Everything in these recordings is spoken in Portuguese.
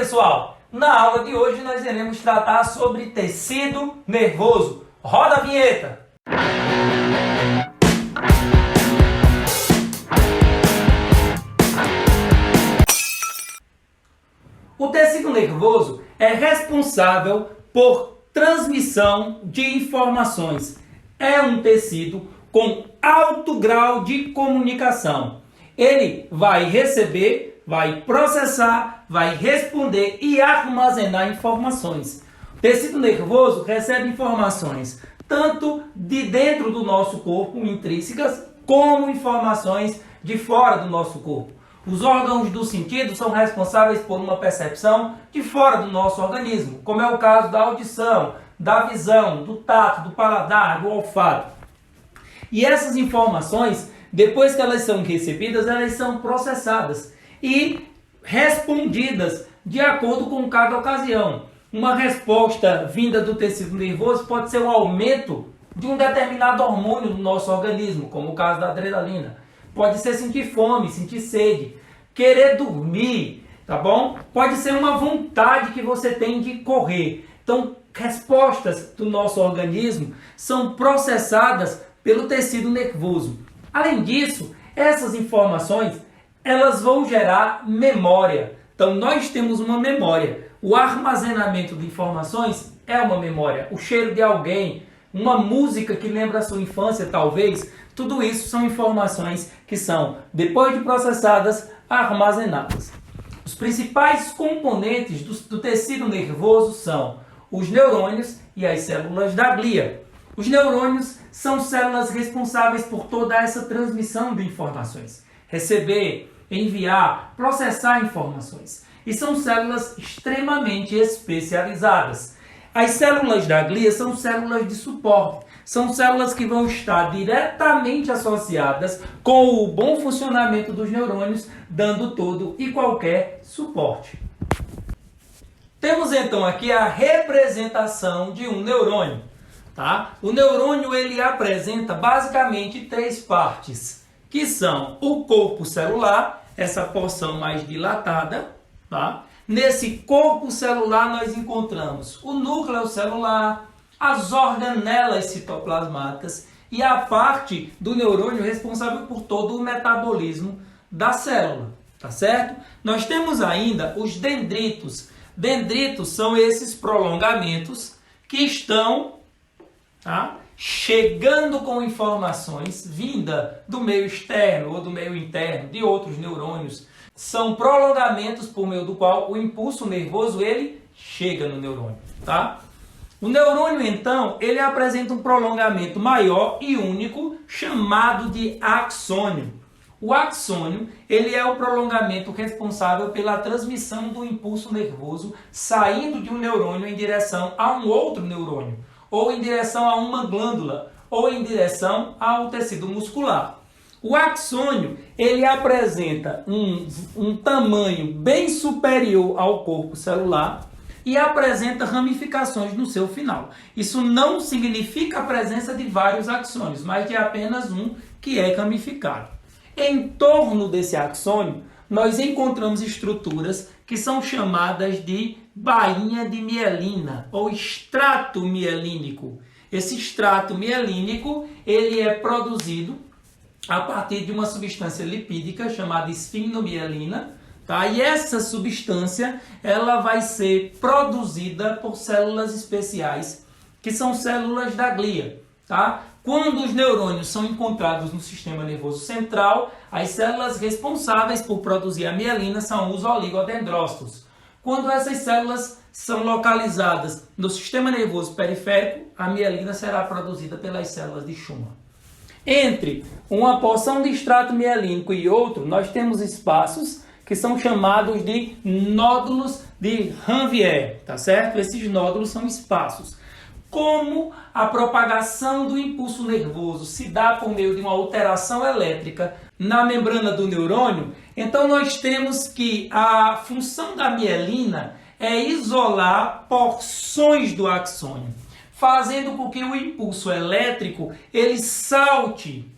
pessoal! Na aula de hoje nós iremos tratar sobre tecido nervoso. Roda a vinheta! O tecido nervoso é responsável por transmissão de informações. É um tecido com alto grau de comunicação. Ele vai receber, vai processar, vai responder e armazenar informações. O tecido nervoso recebe informações tanto de dentro do nosso corpo, intrínsecas, como informações de fora do nosso corpo. Os órgãos do sentido são responsáveis por uma percepção de fora do nosso organismo, como é o caso da audição, da visão, do tato, do paladar, do olfato. E essas informações, depois que elas são recebidas, elas são processadas e respondidas de acordo com cada ocasião. Uma resposta vinda do tecido nervoso pode ser um aumento de um determinado hormônio do nosso organismo, como o caso da adrenalina. Pode ser sentir fome, sentir sede, querer dormir, tá bom? Pode ser uma vontade que você tem de correr. Então, respostas do nosso organismo são processadas pelo tecido nervoso. Além disso, essas informações, elas vão gerar memória. Então, nós temos uma memória. O armazenamento de informações é uma memória. O cheiro de alguém, uma música que lembra a sua infância, talvez, tudo isso são informações que são, depois de processadas, armazenadas. Os principais componentes do tecido nervoso são os neurônios e as células da glia. Os neurônios são células responsáveis por toda essa transmissão de informações. Receber, enviar, processar informações. E são células extremamente especializadas. As células da glia são células de suporte. São células que vão estar diretamente associadas com o bom funcionamento dos neurônios, dando todo e qualquer suporte. Temos então aqui a representação de um neurônio. Tá? O neurônio ele apresenta basicamente três partes, que são o corpo celular, essa porção mais dilatada. Tá? Nesse corpo celular nós encontramos o núcleo celular, as organelas citoplasmáticas e a parte do neurônio responsável por todo o metabolismo da célula, tá certo? Nós temos ainda os dendritos. Dendritos são esses prolongamentos que estão, tá, chegando com informações vinda do meio externo ou do meio interno de outros neurônios. São prolongamentos por meio do qual o impulso nervoso ele chega no neurônio, tá? O neurônio, então, ele apresenta um prolongamento maior e único, chamado de axônio. O axônio, ele é o prolongamento responsável pela transmissão do impulso nervoso saindo de um neurônio em direção a um outro neurônio, ou em direção a uma glândula, ou em direção ao tecido muscular. O axônio, ele apresenta um tamanho bem superior ao corpo celular, e apresenta ramificações no seu final. Isso não significa a presença de vários axônios, mas de apenas um que é ramificado. Em torno desse axônio, nós encontramos estruturas que são chamadas de bainha de mielina ou extrato mielínico. Esse extrato mielínico ele é produzido a partir de uma substância lipídica chamada esfigmomielina. Tá? E essa substância ela vai ser produzida por células especiais, que são células da glia. Tá? Quando os neurônios são encontrados no sistema nervoso central, as células responsáveis por produzir a mielina são os oligodendrócitos. Quando essas células são localizadas no sistema nervoso periférico, a mielina será produzida pelas células de Schumann. Entre uma porção de extrato mielínico e outro, nós temos espaços que são chamados de nódulos de Ranvier, tá certo? Esses nódulos são espaços. Como a propagação do impulso nervoso se dá por meio de uma alteração elétrica na membrana do neurônio, então nós temos que a função da mielina é isolar porções do axônio, fazendo com que o impulso elétrico ele salte,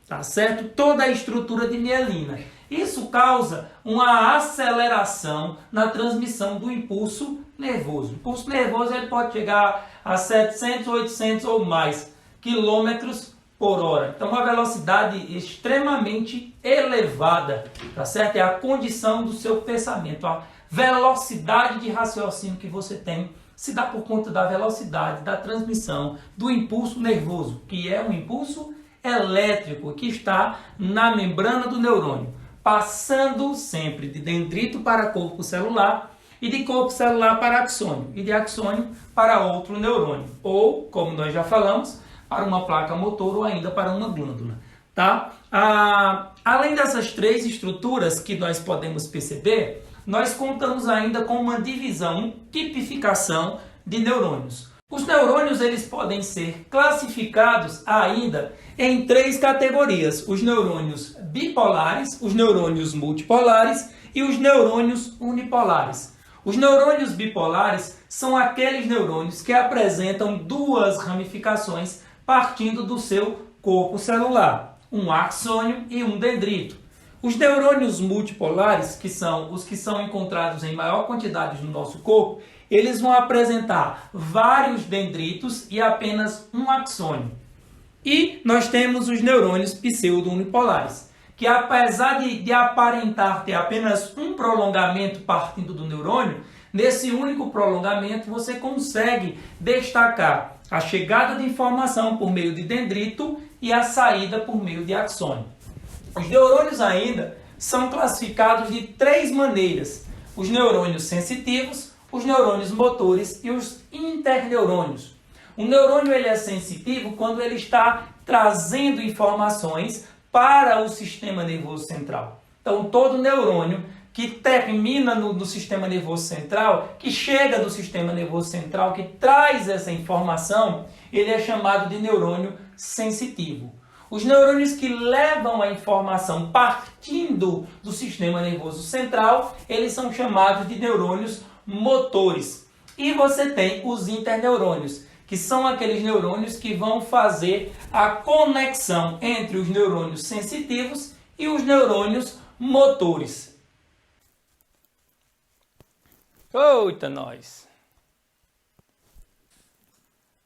tá certo? Toda a estrutura de mielina. Isso causa uma aceleração na transmissão do impulso nervoso. O impulso nervoso ele pode chegar a 700, 800 ou mais quilômetros por hora. Então, uma velocidade extremamente elevada, tá certo? É a condição do seu pensamento, a velocidade de raciocínio que você tem se dá por conta da velocidade da transmissão do impulso nervoso, que é um impulso elétrico que está na membrana do neurônio, passando sempre de dendrito para corpo celular e de corpo celular para axônio e de axônio para outro neurônio, ou, como nós já falamos, para uma placa motor ou ainda para uma glândula. Tá? Além dessas três estruturas que nós podemos perceber, nós contamos ainda com uma divisão, tipificação de neurônios. Os neurônios eles podem ser classificados ainda em três categorias: os neurônios bipolares, os neurônios multipolares e os neurônios unipolares. Os neurônios bipolares são aqueles neurônios que apresentam duas ramificações partindo do seu corpo celular, um axônio e um dendrito. Os neurônios multipolares, que são os que são encontrados em maior quantidade no nosso corpo, eles vão apresentar vários dendritos e apenas um axônio. E nós temos os neurônios pseudo-unipolares, que apesar de aparentar ter apenas um prolongamento partindo do neurônio, nesse único prolongamento você consegue destacar a chegada de informação por meio de dendrito e a saída por meio de axônio. Os neurônios ainda são classificados de três maneiras: os neurônios sensitivos, os neurônios motores e os interneurônios. O neurônio ele é sensitivo quando ele está trazendo informações para o sistema nervoso central. Então, todo neurônio que termina no sistema nervoso central, que chega do sistema nervoso central, que traz essa informação, ele é chamado de neurônio sensitivo. Os neurônios que levam a informação partindo do sistema nervoso central, eles são chamados de neurônios motores. E você tem os interneurônios, que são aqueles neurônios que vão fazer a conexão entre os neurônios sensitivos e os neurônios motores. Eita, nós!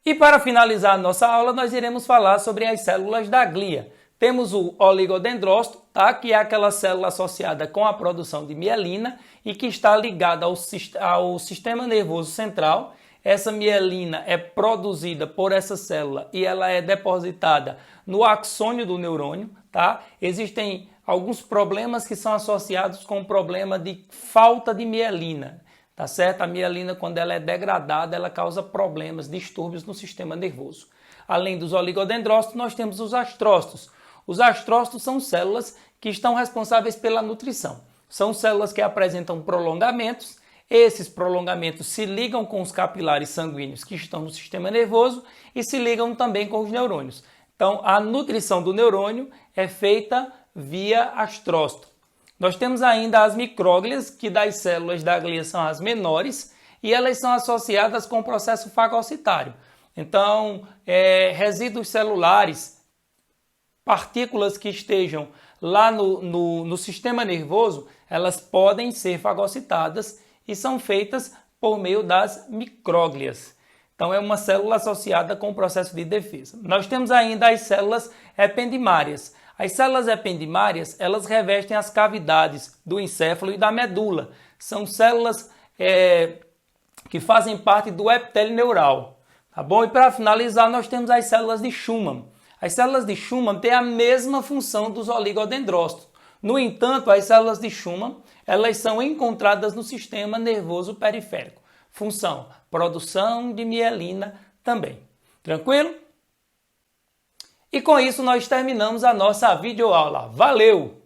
E para finalizar a nossa aula, nós iremos falar sobre as células da glia. Temos o oligodendrócito, tá? Que é aquela célula associada com a produção de mielina e que está ligada ao sistema nervoso central. Essa mielina é produzida por essa célula e ela é depositada no axônio do neurônio. Tá? Existem alguns problemas que são associados com o problema de falta de mielina. Tá certo? A mielina, quando ela é degradada, ela causa problemas, distúrbios no sistema nervoso. Além dos oligodendrócitos, nós temos os astrócitos. Os astrócitos são células que estão responsáveis pela nutrição. São células que apresentam prolongamentos. Esses prolongamentos se ligam com os capilares sanguíneos que estão no sistema nervoso e se ligam também com os neurônios. Então, a nutrição do neurônio é feita via astrócito. Nós temos ainda as micróglias, que das células da glia são as menores, e elas são associadas com o processo fagocitário. Então, resíduos celulares, partículas que estejam lá no sistema nervoso, elas podem ser fagocitadas e são feitas por meio das micróglias. Então, é uma célula associada com o processo de defesa. Nós temos ainda as células ependimárias. As células ependimárias, elas revestem as cavidades do encéfalo e da medula. São células que fazem parte do epitélio neural. Tá bom? E para finalizar, nós temos as células de Schumann. As células de Schumann têm a mesma função dos oligodendrócitos. No entanto, as células de Schumann, elas são encontradas no sistema nervoso periférico. Função: produção de mielina também. Tranquilo? E com isso nós terminamos a nossa videoaula. Valeu!